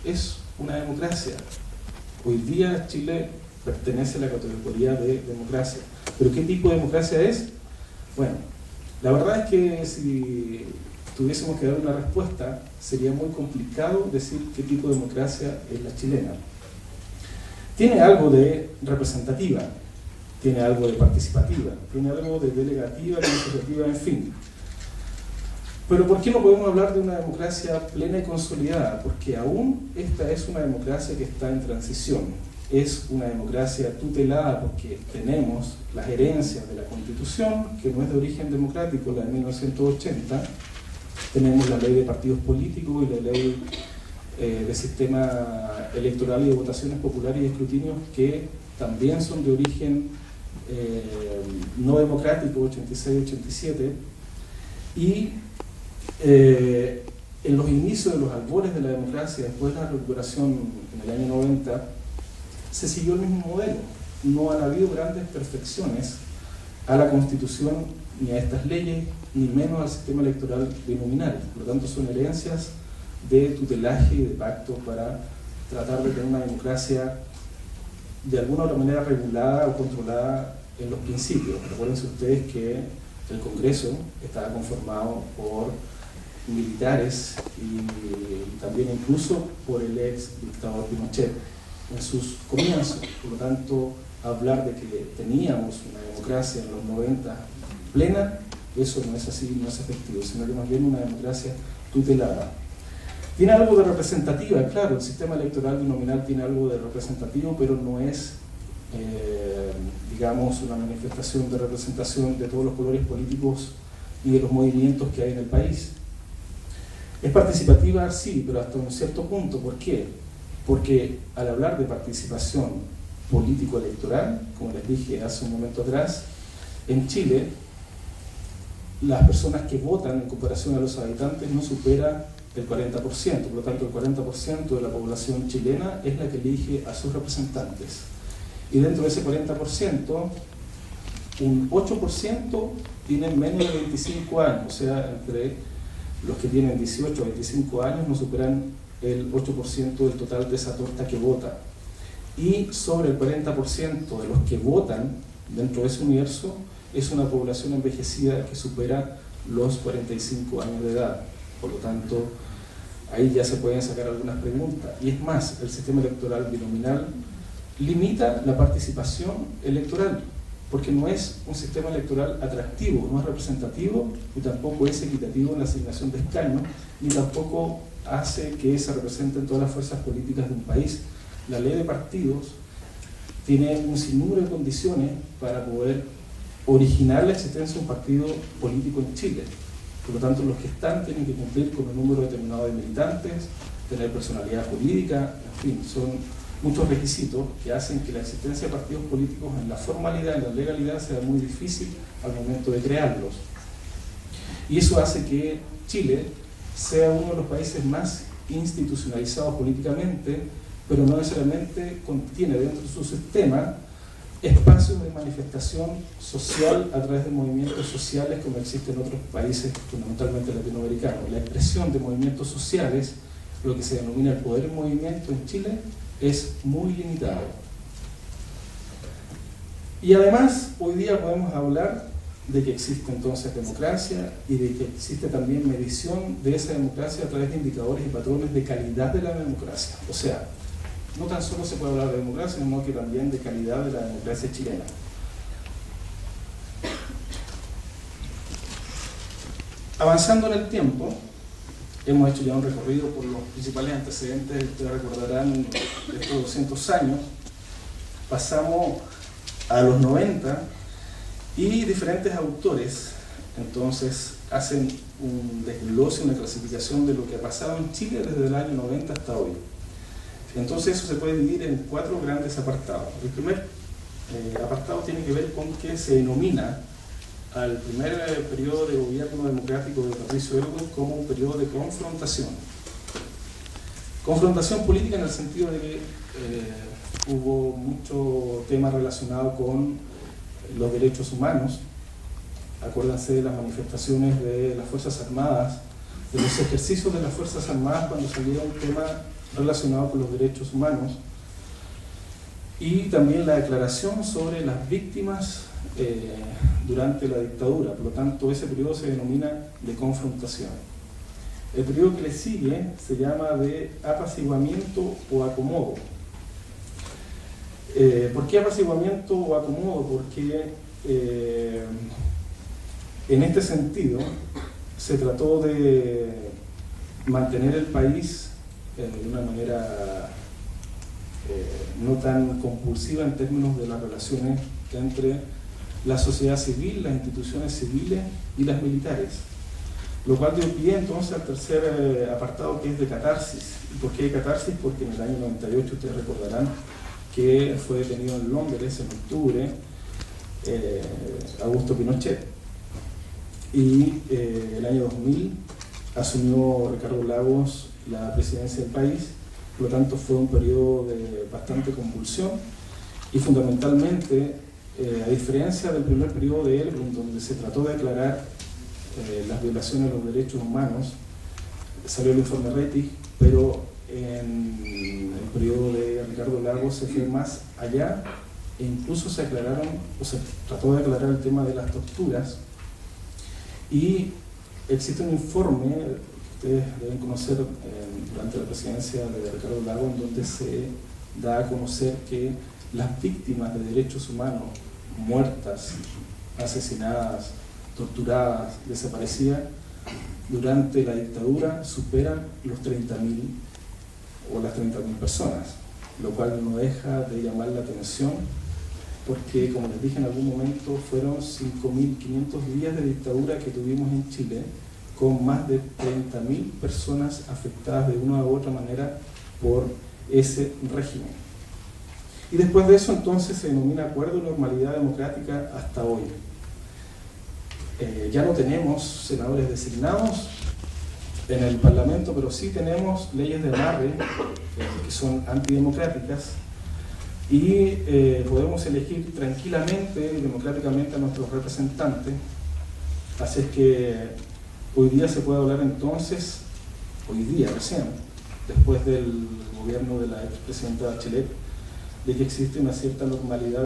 es una democracia. Hoy día Chile pertenece a la categoría de democracia. ¿Pero qué tipo de democracia es? Bueno, la verdad es que si tuviésemos que dar una respuesta, sería muy complicado decir qué tipo de democracia es la chilena. Tiene algo de representativa, tiene algo de participativa, tiene algo de delegativa, administrativa, en fin. Pero ¿por qué no podemos hablar de una democracia plena y consolidada? Porque aún esta es una democracia que está en transición. Es una democracia tutelada porque tenemos las herencias de la Constitución, que no es de origen democrático, la de 1980. Tenemos la ley de partidos políticos y la ley de sistema electoral y de votaciones populares y escrutinios, que también son de origen no democrático, 86-87. Y en los inicios de los albores de la democracia, después de la recuperación en el año 90, se siguió el mismo modelo. No han habido grandes perfecciones a la Constitución, ni a estas leyes, ni menos al sistema electoral binominal. Por lo tanto, son herencias de tutelaje y de pacto para tratar de tener una democracia de alguna otra manera regulada o controlada en los principios. Recuérdense ustedes que el Congreso estaba conformado por militares y también incluso por el ex dictador Pinochet en sus comienzos. Por lo tanto, hablar de que teníamos una democracia en los 90 plena, eso no es así, no es efectivo, sino que más bien una democracia tutelada. Tiene algo de representativa, claro, el sistema electoral binominal tiene algo de representativo, pero no es, digamos, una manifestación de representación de todos los colores políticos y de los movimientos que hay en el país. ¿Es participativa? Sí, pero hasta un cierto punto. ¿Por qué? Porque al hablar de participación político-electoral, como les dije hace un momento atrás, en Chile las personas que votan en comparación a los habitantes no supera el 40%, por lo tanto el 40% de la población chilena es la que elige a sus representantes. Y dentro de ese 40%, un 8% tienen menos de 25 años, o sea, entre los que tienen 18 a 25 años no superan el 8% del total de esa torta que vota. Y sobre el 40% de los que votan dentro de ese universo es una población envejecida que supera los 45 años de edad. Por lo tanto, ahí ya se pueden sacar algunas preguntas. Y es más, el sistema electoral binominal limita la participación electoral, porque no es un sistema electoral atractivo, no es representativo, y tampoco es equitativo en la asignación de escaños, ni tampoco hace que se representen todas las fuerzas políticas de un país. La ley de partidos tiene un sinnúmero de condiciones para poder originar la existencia de un partido político en Chile. Por lo tanto, los que están tienen que cumplir con un número determinado de militantes, tener personalidad jurídica, en fin, son muchos requisitos que hacen que la existencia de partidos políticos en la formalidad, en la legalidad, sea muy difícil al momento de crearlos. Y eso hace que Chile sea uno de los países más institucionalizados políticamente, pero no necesariamente contiene dentro de su sistema espacios de manifestación social a través de movimientos sociales como existen en otros países, fundamentalmente latinoamericanos. La expresión de movimientos sociales, lo que se denomina el poder en movimiento en Chile, es muy limitado. Y además, hoy día podemos hablar de que existe entonces democracia y de que existe también medición de esa democracia a través de indicadores y patrones de calidad de la democracia. O sea, no tan solo se puede hablar de democracia, sino que también de calidad de la democracia chilena. Avanzando en el tiempo, hemos hecho ya un recorrido por los principales antecedentes que ustedes recordarán de estos 200 años. Pasamos a los 90 y diferentes autores entonces hacen un desglose, una clasificación de lo que ha pasado en Chile desde el año 90 hasta hoy. Entonces eso se puede dividir en 4 grandes apartados. El primer apartado tiene que ver con que se denomina al primer periodo de gobierno democrático de Patricio Elwin como un periodo de confrontación. Confrontación política en el sentido de que hubo mucho tema relacionado con los derechos humanos. Acuérdense de las manifestaciones de las Fuerzas Armadas, de los ejercicios de las Fuerzas Armadas cuando salía un tema relacionado con los derechos humanos, y también la declaración sobre las víctimas durante la dictadura. Por lo tanto, ese periodo se denomina de confrontación. El periodo que le sigue se llama de apaciguamiento o acomodo. ¿Por qué apaciguamiento o acomodo? Porque en este sentido se trató de mantener el país de una manera no tan compulsiva en términos de las relaciones entre la sociedad civil, las instituciones civiles y las militares. Lo cual dio pie entonces al tercer apartado, que es de catarsis. ¿Y por qué de catarsis? Porque en el año 98 ustedes recordarán que fue detenido en Londres en octubre Augusto Pinochet, y el año 2000 asumió Ricardo Lagos la presidencia del país. Por lo tanto, fue un periodo de bastante convulsión, y fundamentalmente, a diferencia del primer periodo de Elbrun, donde se trató de aclarar las violaciones de los derechos humanos, salió el informe Rettig, pero en el periodo de Ricardo Lagos se fue más allá, e incluso se aclararon, o se trató de aclarar el tema de las torturas. Y existe un informe que ustedes deben conocer durante la presidencia de Ricardo Lagos, en donde se da a conocer que las víctimas de derechos humanos, muertas, asesinadas, torturadas, desaparecidas durante la dictadura, superan los 30.000 o las 30.000 personas, lo cual no deja de llamar la atención, porque, como les dije en algún momento, fueron 5.500 días de dictadura que tuvimos en Chile, con más de 30.000 personas afectadas de una u otra manera por ese régimen. Y después de eso, entonces, se denomina Acuerdo de Normalidad Democrática hasta hoy. Ya no tenemos senadores designados en el Parlamento, pero sí tenemos leyes de amarre que son antidemocráticas, y podemos elegir tranquilamente y democráticamente a nuestros representantes. Así es que hoy día se puede hablar entonces, hoy día recién, después del gobierno de la expresidenta Bachelet, de que existe una cierta normalidad